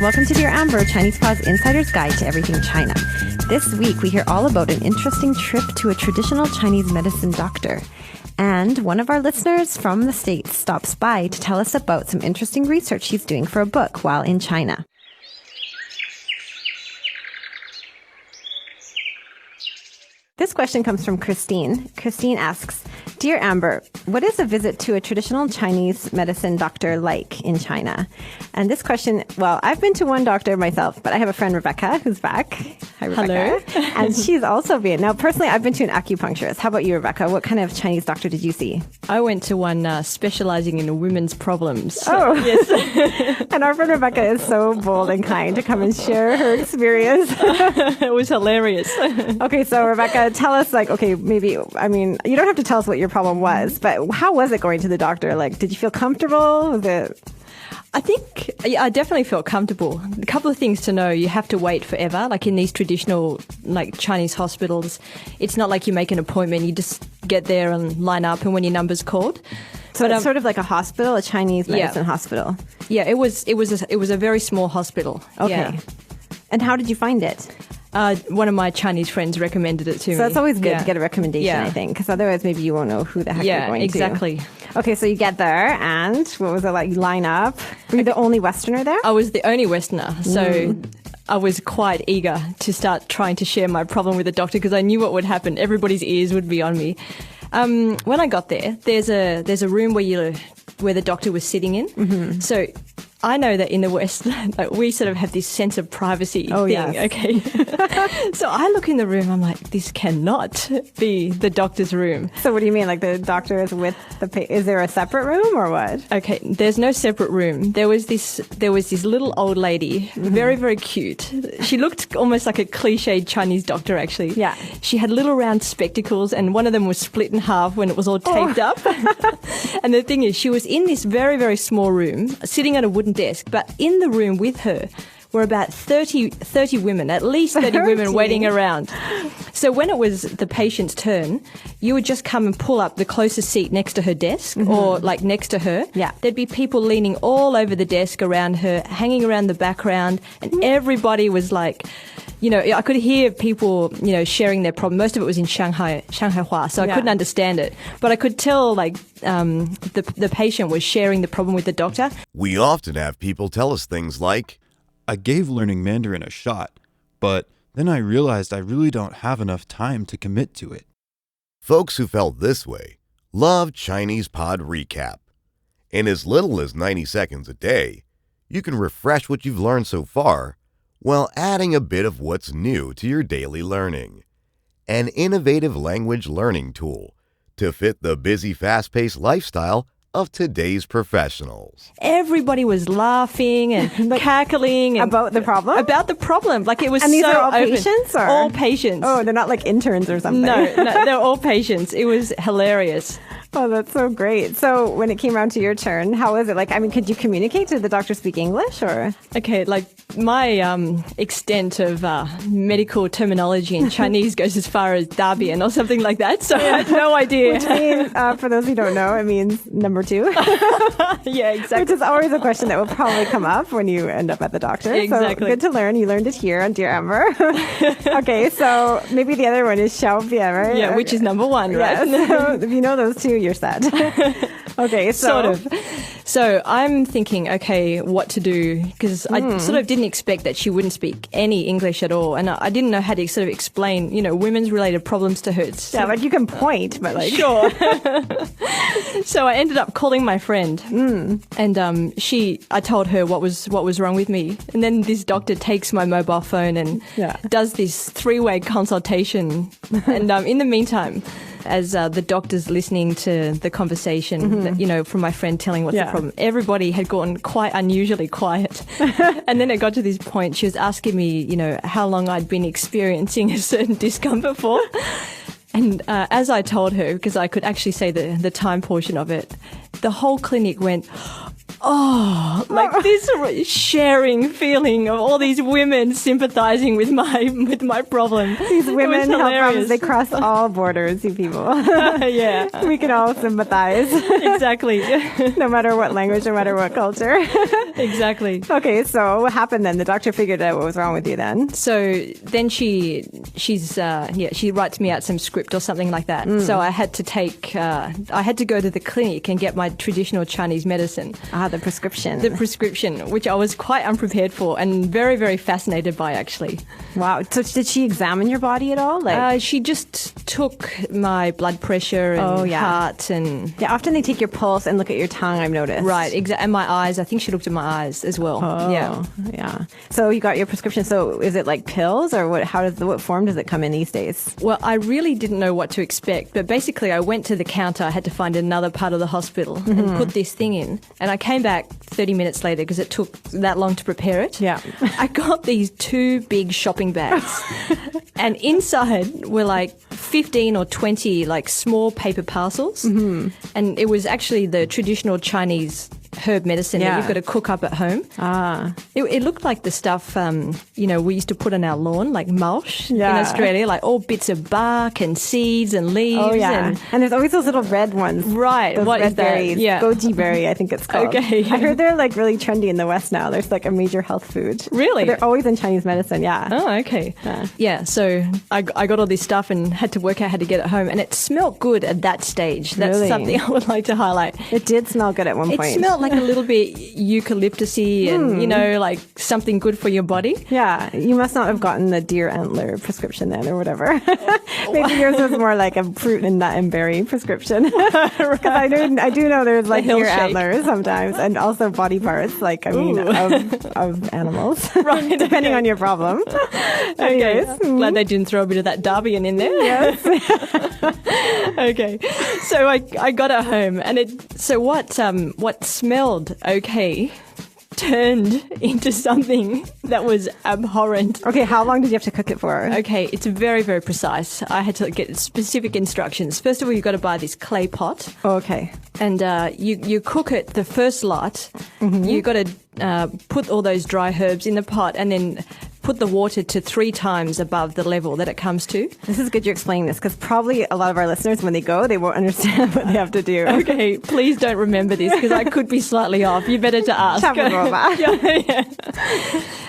Welcome to Dear Amber, Chinese Pod's insider's guide to everything China. This week, we hear all about an interesting trip to a traditional Chinese medicine doctor. And one of our listeners from the States stops by to tell us about some interesting research he's doing for a book while in China. This question comes from Christine. Christine asks, Dear Amber, what is a visit to a traditional Chinese medicine doctor like in China? And this question, well, I've been to one doctor myself, but I have a friend, Rebecca, who's back. Hi, Rebecca. Hello. And she's also been. Now, personally, I've been to an acupuncturist. How about you, Rebecca? What kind of Chinese doctor did you see? I went to one specializing in women's problems. Oh, yes. And our friend Rebecca is so bold and kind to come and share her experience. It was hilarious. Okay, so Rebecca, tell us, maybe, you don't have to tell us what your problem was, but how was it going to the doctor? Like, did you feel comfortable? Was it... I definitely felt comfortable. A couple of things to know. You have to wait forever. Like in these traditional, Chinese hospitals, it's not like you make an appointment. You just get there and line up, and when your number's called. So it's sort of like a hospital, a Chinese medicine hospital. Yeah, it was a very small hospital. Okay. Yeah. And how did you find it? One of my Chinese friends recommended it to me. So it's always good to get a recommendation, I think, because otherwise maybe you won't know who the heck you're going to. Yeah, exactly. Okay, so you get there, and what was it like? You line up. Were you the only Westerner there? I was the only Westerner, so I was quite eager to start trying to share my problem with the doctor because I knew what would happen. Everybody's ears would be on me. When I got there, there's a room where the doctor was sitting in. Mm-hmm. So I know that in the West, we sort of have this sense of privacy thing. Yes. Okay. So I look in the room, I'm like, this cannot be the doctor's room. So what do you mean? Like the doctor is with the patient? Is there a separate room or what? Okay, there's no separate room. There was this little old lady, very, very cute. She looked almost like a cliched Chinese doctor, actually. Yeah. She had little round spectacles, and one of them was split in half when it was all taped up. And the thing is, she was in this very, very small room, sitting at a wooden desk, but in the room with her were about 30 women, at least 30 women waiting around. So when it was the patient's turn, you would just come and pull up the closest seat next to her desk or next to her. Yeah. There'd be people leaning all over the desk around her, hanging around the background, and everybody was like, I could hear people, sharing their problem. Most of it was in Shanghai Hua, so I couldn't understand it. But I could tell, the patient was sharing the problem with the doctor. We often have people tell us things like, I gave learning Mandarin a shot, but then I realized I really don't have enough time to commit to it. Folks who felt this way love Chinese Pod Recap. In as little as 90 seconds a day, you can refresh what you've learned so far while adding a bit of what's new to your daily learning. An innovative language learning tool to fit the busy, fast-paced lifestyle of today's professionals. Everybody was laughing and cackling. About the problem? About the problem. It was and these so are all open. Patients? Or? All patients. Oh, they're not like interns or something. No, they're all patients. It was hilarious. Oh, that's so great. So when it came around to your turn, how was it? Could you communicate? Did the doctor speak English or? Okay, my extent of medical terminology in Chinese goes as far as Dabian or something like that, so I had no idea. Which means, for those who don't know, it means number 2. Yeah, exactly. Which is always a question that will probably come up when you end up at the doctor. Exactly. So good to learn. You learned it here on Dear Amber. Okay, so maybe the other one is Xiaobian, right? Yeah, which is number 1, right? Yeah, so if you know those two, you're set. Okay, so. Sort of. So I'm thinking, okay, what to do, because I sort of didn't expect that she wouldn't speak any English at all, and I didn't know how to sort of explain, women's related problems to her. So, yeah, you can point, but Sure. So I ended up calling my friend, and I told her what was wrong with me, and then this doctor takes my mobile phone and does this 3-way consultation, and in the meantime, as the doctor's listening to the conversation, from my friend telling what's the problem, everybody had gone quite unusually quiet. And then it got to this point, she was asking me, how long I'd been experiencing a certain discomfort for. And as I told her, because I could actually say the time portion of it, the whole clinic went, like this sharing feeling of all these women sympathizing with my problem. These women have problems. They cross all borders, you people. Yeah. We can all sympathize. Exactly. No matter what language, no matter what culture. Exactly. Okay, so what happened then? The doctor figured out what was wrong with you then. So then she writes me out some script or something like that. So I had to go to the clinic and get my traditional Chinese medicine. The prescription. The prescription, which I was quite unprepared for and very, very fascinated by, actually. Wow. So did she examine your body at all? She just took my blood pressure and heart and... Yeah, often they take your pulse and look at your tongue, I've noticed. Right, and my eyes. I think she looked at my eyes as well. Oh, yeah. So you got your prescription. So is it like pills or what? What form does it come in these days? Well, I really didn't know what to expect, but basically I went to the counter. I had to find another part of the hospital and put this thing in. And I came back 30 minutes later because it took that long to prepare it. Yeah. I got these 2 big shopping bags and inside were like 15 or 20 like small paper parcels. And it was actually the traditional Chinese herb medicine that you've got to cook up at home. It looked like the stuff, we used to put on our lawn, like mulch in Australia, like all bits of bark and seeds and leaves. Oh, yeah. And there's always those little red ones. Right. Those what red is that? berries. Yeah. Goji berry, I think it's called. Okay. I heard they're like really trendy in the West now. There's like a major health food. Really? But they're always in Chinese medicine, yeah. Oh, okay. Yeah, so I got all this stuff and had to work out how to get it home. And it smelled good at that stage. That's something I would like to highlight. It did smell good at one point. It smelled like a little bit eucalyptusy and, like something good for your body. Yeah, you must not have gotten the deer antler prescription then or whatever. Maybe yours was more like a fruit and nut and berry prescription. Because I do know there's like deer antlers sometimes and also body parts, like, of animals. Right. Depending on your problem. Anyways. Glad they didn't throw a bit of that Darbian in there. Yes. Okay. So I got it home and what smelled okay turned into something that was abhorrent. Okay, how long did you have to cook it for? Okay, it's very, very precise. I had to get specific instructions. First of all, you've got to buy this clay pot. Oh, okay. And you cook it the first lot. You've got to put all those dry herbs in the pot and then put the water to 3 times above the level that it comes to. This is good you're explaining this because probably a lot of our listeners, when they go, they won't understand what they have to do. Okay, please don't remember this because I could be slightly off. You better to ask. Yeah.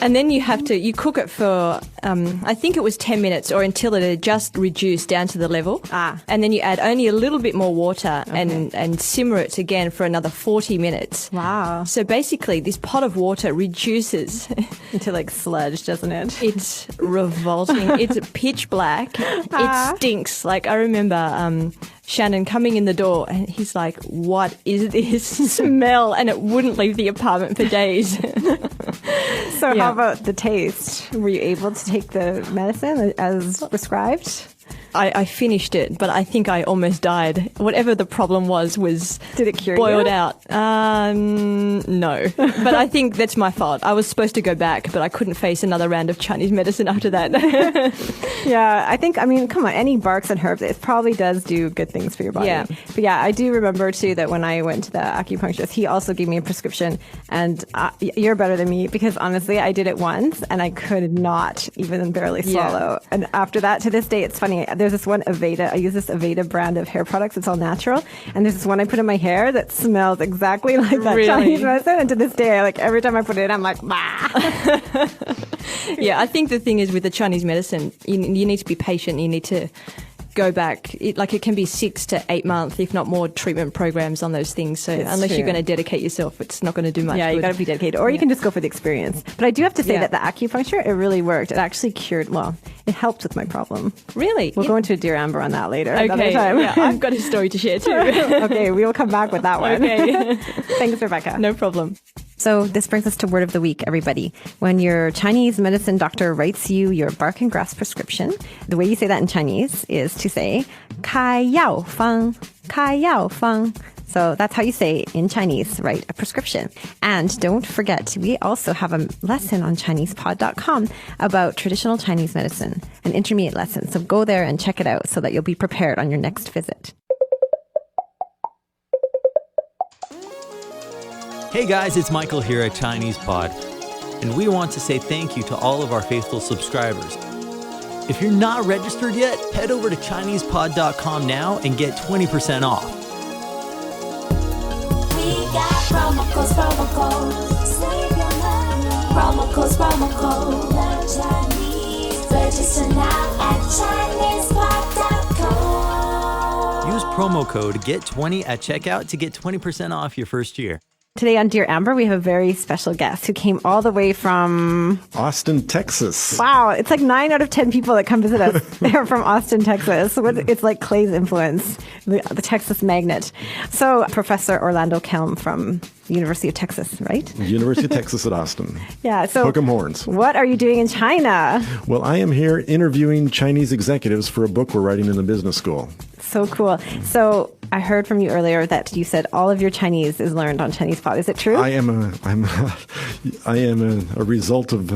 And then you cook it for, I think it was 10 minutes or until it had just reduced down to the level. And then you add only a little bit more water and simmer it again for another 40 minutes. Wow. So basically this pot of water reduces into like sludge, doesn't it? It's revolting. It's pitch black. It stinks. Like I remember Shannon coming in the door and he's like, what is this smell? And it wouldn't leave the apartment for days. So how about the taste? Were you able to take the medicine as prescribed? I finished it, but I think I almost died. Whatever the problem was Did it cure boiled you? out. No. But I think that's my fault. I was supposed to go back, but I couldn't face another round of Chinese medicine after that. Yeah, come on, any barks and herbs, it probably does do good things for your body. Yeah. But yeah, I do remember too that when I went to the acupuncturist, he also gave me a prescription and you're better than me because honestly, I did it once and I could not even barely swallow. Yeah. And after that, to this day, it's funny. There's this one Aveda. I use this Aveda brand of hair products. It's all natural. And there's this one I put in my hair that smells exactly like that Chinese medicine. And to this day, like every time I put it in, I'm like, bah. Yeah, I think the thing is with the Chinese medicine, you need to be patient. You need to go back. It can be 6 to 8 months, if not more, treatment programs on those things. So unless you're going to dedicate yourself, it's not going to do much. Yeah, you got to be dedicated, or you can just go for the experience. But I do have to say that the acupuncture, it really worked. It actually cured. Well, it helped with my problem. Really? We'll go into a Dear Amber on that later. Okay. Yeah, I've got a story to share too. Okay, we will come back with that one. Okay. Thanks, Rebecca. No problem. So this brings us to word of the week, everybody. When your Chinese medicine doctor writes you your bark and grass prescription, the way you say that in Chinese is to say, 开药方, 开药方. So that's how you say in Chinese, write a prescription. And don't forget, we also have a lesson on ChinesePod.com about traditional Chinese medicine, an intermediate lesson. So go there and check it out so that you'll be prepared on your next visit. Hey guys, it's Michael here at Chinese Pod, and we want to say thank you to all of our faithful subscribers. If you're not registered yet, head over to ChinesePod.com now and get 20% off. We got promo codes, save your money. Promo code, learn Chinese. Register now at ChinesePod.com. Use promo code GET20 at checkout to get 20% off your first year. Today on Dear Amber, we have a very special guest who came all the way from Austin, Texas. Wow, it's like 9 out of 10 people that come visit us. They're from Austin, Texas. It's like Clay's influence, the Texas magnet. So Professor Orlando Kelm from the University of Texas, right? University of Texas at Austin. Yeah, so Hook 'em horns. What are you doing in China? Well, I am here interviewing Chinese executives for a book we're writing in the business school. So cool. So I heard from you earlier that you said all of your Chinese is learned on Chinese Pod. Is it true? I am a result of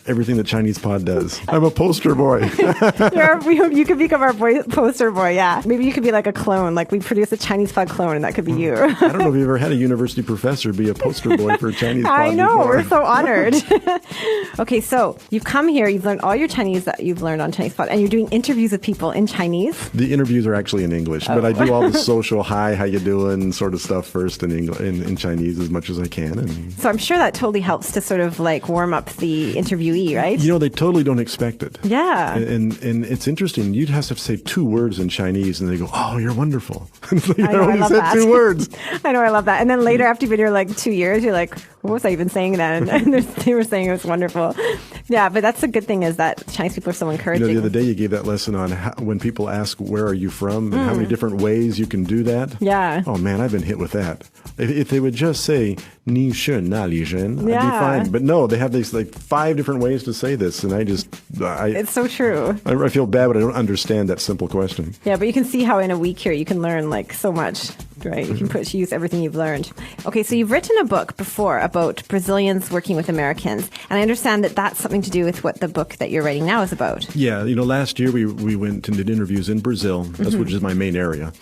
everything that Chinese Pod does. I'm a poster boy. You could become our poster boy, yeah. Maybe you could be like a clone, like we produce a Chinese Pod clone and that could be you. I don't know if you've ever had a university professor be a poster boy for Chinese Pod I know, before. We're so honored. Okay, so you've come here, you've learned all your Chinese that you've learned on Chinese Pod, and you're doing interviews with people in Chinese? The interviews are actually in English, but I do all the social hi, how you doing sort of stuff first in Chinese as much as I can. And so I'm sure that totally helps to sort of like warm up the interviewee, right? you know, they totally don't expect it. Yeah. And it's interesting. You'd have to say 2 words in Chinese and they go, oh, you're wonderful. Like, I know, I only love said that. 2 words. I know, I love that. And then later, after you've been here like 2 years, you're like, what was I even saying then? And they were saying it was wonderful. Yeah, but that's the good thing is that Chinese people are so encouraging. You know, the other day you gave that lesson on when people ask, where are you from? And how many different ways you can do that. Yeah. Oh, man, I've been hit with that. If they would just say, ni shun, na li zhen, I'd be fine. But no, they have these like 5 different ways to say this. And it's so true. I feel bad, but I don't understand that simple question. Yeah, but you can see how in a week here you can learn like so much, right? You can use everything you've learned. Okay, so you've written a book before about Brazilians working with Americans. And I understand that that's something to do with what the book that you're writing now is about. Yeah, you know, last year we went and did interviews in Brazil, which is my main area.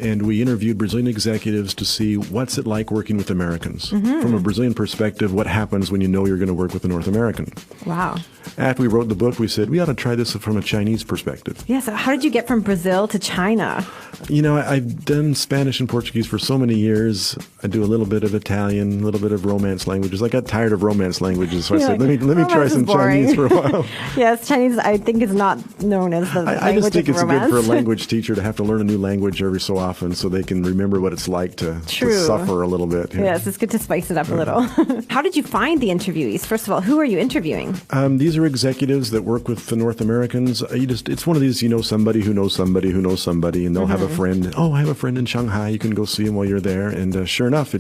And we interviewed Brazilian executives to see what's it like working with Americans. From a Brazilian perspective, what happens when you know you're going to work with a North American. Wow. After we wrote the book, we said, we ought to try this from a Chinese perspective. Yeah, so how did you get from Brazil to China? You know, I've done Spanish and Portuguese for so many years. I do a little bit of Italian, a little bit of Romance languages. I got tired of Romance languages, so I said, let me try some Chinese for a while. Yes, Chinese, I think, is not known as the language of romance. I just think it's good for a language teacher to have to learn a new language every so often so they can remember what it's like to suffer a little bit. Yes, it's good to spice it up a little. How did you find the interviewees? First of all, who are you interviewing? These are executives that work with the North Americans. It's one of these, you know, somebody who knows somebody who knows somebody, and they'll have a friend. Oh, I have a friend in Shanghai. You can go see him while you're there. And sure enough,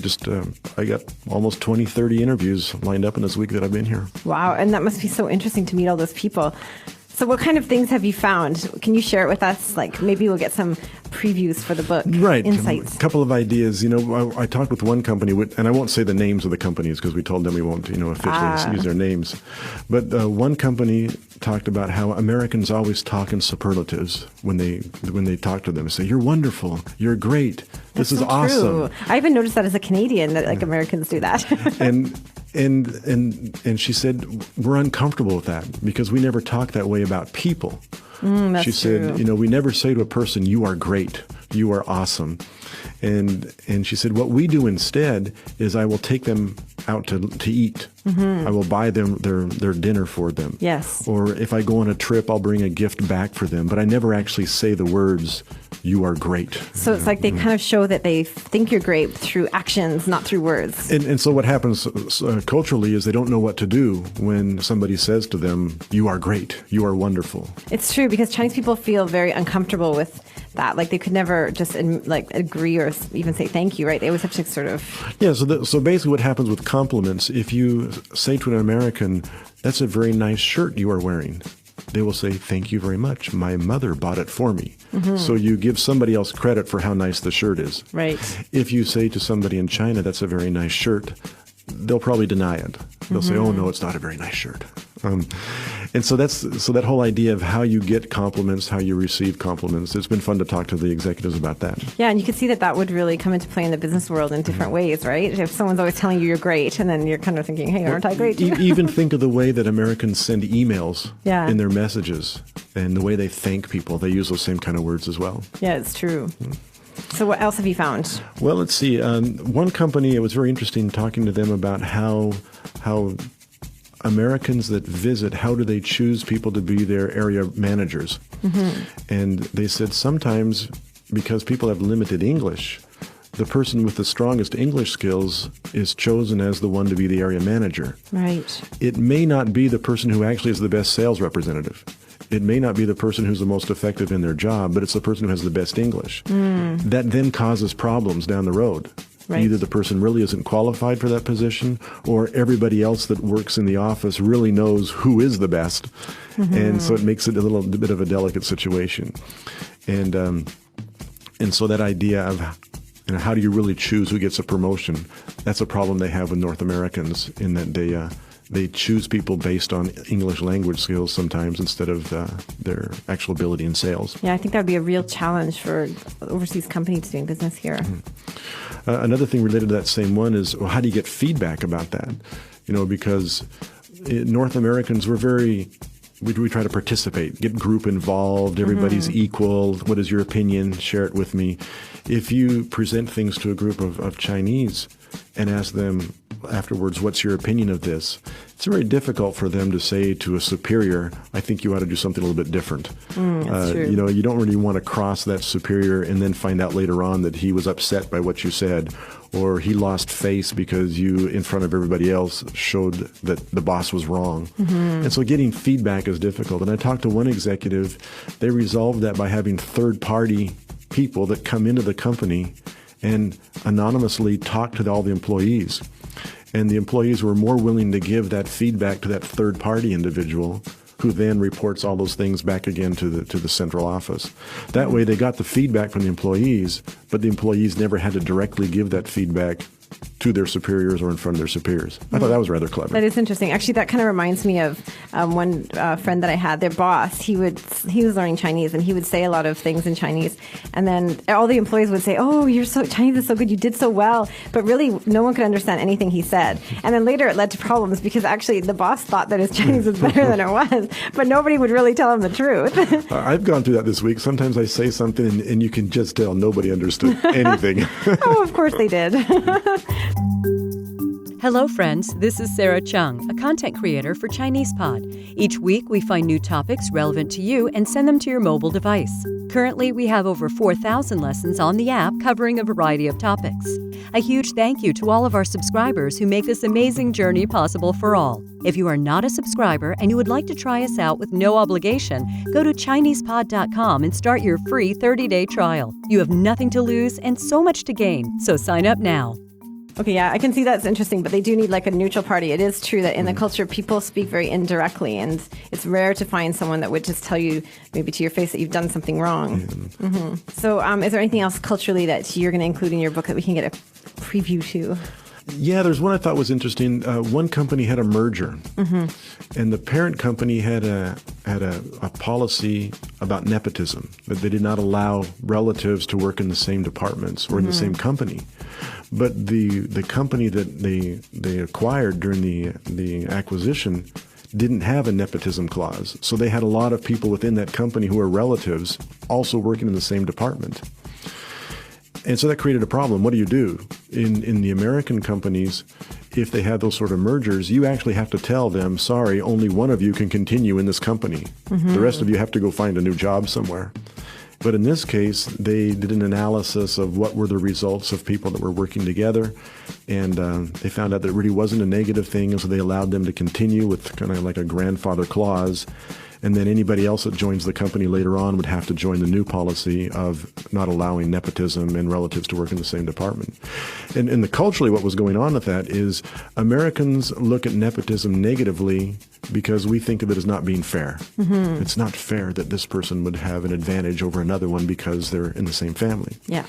I got almost 20, 30 interviews lined up in this week that I've been here. Wow, and that must be so interesting to meet all those people. So what kind of things have you found? Can you share it with us? Like maybe we'll get some previews for the book. Right. Insights. A couple of ideas. You know, I talked with one company, and I won't say the names of the companies because we told them we won't, officially use their names. But one company talked about how Americans always talk in superlatives when they talk to them. Say, you're wonderful. You're great. This is awesome. True. I even noticed that as a Canadian that like Americans do that. And she said, we're uncomfortable with that because we never talk that way about people. That's she said, true. We never say to a person, you are great, you are awesome. And she said, what we do instead is I will take them out to eat. I will buy them their dinner for them. Yes. Or if I go on a trip, I'll bring a gift back for them. But I never actually say the words, you are great. So it's like they kind of show that they think you're great through actions, not through words. And so what happens culturally is they don't know what to do when somebody says to them, you are great, you are wonderful. It's true because Chinese people feel very uncomfortable with that. Like they could never just agree or even say thank you, right? They always have to sort of... Yeah, so basically what happens with compliments, if you say to an American, that's a very nice shirt you are wearing, they will say, thank you very much. My mother bought it for me. So you give somebody else credit for how nice the shirt is. Right. If you say to somebody in China, that's a very nice shirt, they'll probably deny it. They'll say, oh, no, it's not a very nice shirt. And so that whole idea of how you get compliments, how you receive compliments, it's been fun to talk to the executives about that. Yeah, and you could see that would really come into play in the business world in different ways, right? If someone's always telling you you're great, and then you're kind of thinking, hey, aren't I great? Even think of the way that Americans send emails Yeah. in their messages and the way they thank people. They use those same kind of words as well. Yeah, it's true. So what else have you found? Well, let's see. One company, it was very interesting talking to them about how Americans that visit, how do they choose people to be their area managers? And they said sometimes because people have limited English, the person with the strongest English skills is chosen as the one to be the area manager. Right. It may not be the person who actually is the best sales representative. It may not be the person who's the most effective in their job, but it's the person who has the best English. That then causes problems down the road. Right. Either the person really isn't qualified for that position, or everybody else that works in the office really knows who is the best. And so it makes it a little bit of a delicate situation. And so that idea of how do you really choose who gets a promotion, that's a problem they have with North Americans in that they choose people based on English language skills sometimes instead of their actual ability in sales. Yeah, I think that would be a real challenge for overseas companies doing business here. Another thing related to that same one is, well, how do you get feedback about that? Because North Americans, we try to participate, get group involved, everybody's equal. What is your opinion? Share it with me. If you present things to a group of Chinese and ask them afterwards, what's your opinion of this? It's very difficult for them to say to a superior, I think you ought to do something a little bit different. That's true. You don't really want to cross that superior and then find out later on that he was upset by what you said, or he lost face because you, in front of everybody else, showed that the boss was wrong. And so getting feedback is difficult. And I talked to one executive, they resolved that by having third-party people that come into the company and anonymously talk to all the employees. And the employees were more willing to give that feedback to that third-party individual, who then reports all those things back again to the central office. That way they got the feedback from the employees, but the employees never had to directly give that feedback to their superiors or in front of their superiors. I thought that was rather clever. That is interesting. Actually, that kind of reminds me of one friend that I had. Their boss, he was learning Chinese, and he would say a lot of things in Chinese, and then all the employees would say, "Oh, Chinese is so good. You did so well." But really, no one could understand anything he said. And then later, it led to problems because actually the boss thought that his Chinese was better than it was, but nobody would really tell him the truth. I've gone through that this week. Sometimes I say something, and you can just tell nobody understood anything. Oh, of course they did. Hello, friends. This is Sarah Chung, a content creator for ChinesePod. Each week, we find new topics relevant to you and send them to your mobile device. Currently, we have over 4,000 lessons on the app covering a variety of topics. A huge thank you to all of our subscribers who make this amazing journey possible for all. If you are not a subscriber and you would like to try us out with no obligation, go to ChinesePod.com and start your free 30-day trial. You have nothing to lose and so much to gain, so sign up now. Okay, yeah, I can see that's interesting, but they do need like a neutral party. It is true that in the culture, people speak very indirectly, and it's rare to find someone that would just tell you, maybe to your face, that you've done something wrong. So is there anything else culturally that you're going to include in your book that we can get a preview to? Yeah, there's one I thought was interesting. One company had a merger, and the parent company had a policy about nepotism, that they did not allow relatives to work in the same departments or in the same company. But the company that they acquired during the acquisition didn't have a nepotism clause. So they had a lot of people within that company who were relatives also working in the same department. And so that created a problem. What do you do? In the American companies, if they have those sort of mergers, you actually have to tell them, sorry, only one of you can continue in this company. The rest of you have to go find a new job somewhere. But in this case, they did an analysis of what were the results of people that were working together, and they found out that it really wasn't a negative thing, and so they allowed them to continue with kind of like a grandfather clause. And then anybody else that joins the company later on would have to join the new policy of not allowing nepotism and relatives to work in the same department. And culturally, what was going on with that is Americans look at nepotism negatively because we think of it as not being fair. It's not fair that this person would have an advantage over another one because they're in the same family. Yeah.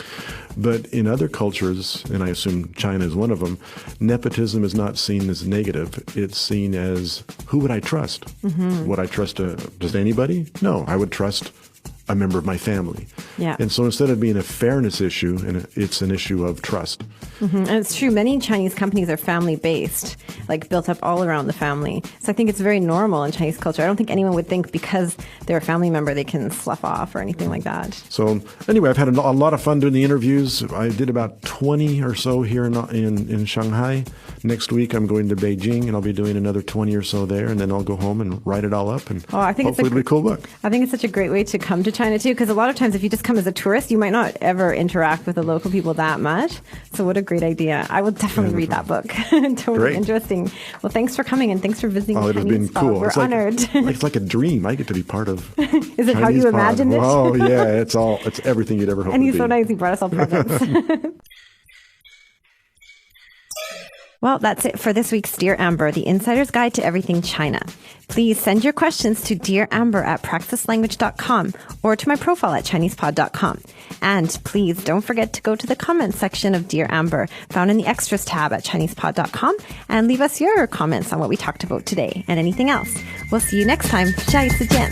But in other cultures, and I assume China is one one of them, nepotism is not seen as negative. It's seen as, who would I trust? Would I trust just anybody? No, I would trust a member of my family. Yeah. And so instead of being a fairness issue, it's an issue of trust. And it's true, many Chinese companies are family-based, like built up all around the family. So I think it's very normal in Chinese culture. I don't think anyone would think because they're a family member they can slough off or anything like that. So anyway, I've had a lot of fun doing the interviews. I did about 20 or so here in Shanghai. Next week I'm going to Beijing, and I'll be doing another 20 or so there, and then I'll go home and write it all up, and I think hopefully it'll be a cool book. I think it's such a great way to come to China too, because a lot of times if you just come as a tourist, you might not ever interact with the local people that much. So what a great idea. I will definitely read that book. Totally Great. Interesting. Well, thanks for coming, and thanks for visiting the It has Chinese been Pod. cool. We're honored. It's like a dream. I get to be part of. Is it how Chinese you Pod. imagined it? Oh yeah, it's everything you'd ever hope. And to he's be. so nice. He brought us all presents. Well, that's it for this week's Dear Amber, the Insider's Guide to Everything China. Please send your questions to dearamber@praxislanguage.com or to my profile at ChinesePod.com. And please don't forget to go to the comments section of Dear Amber, found in the Extras tab at ChinesePod.com, and leave us your comments on what we talked about today and anything else. We'll see you next time. 下一次见.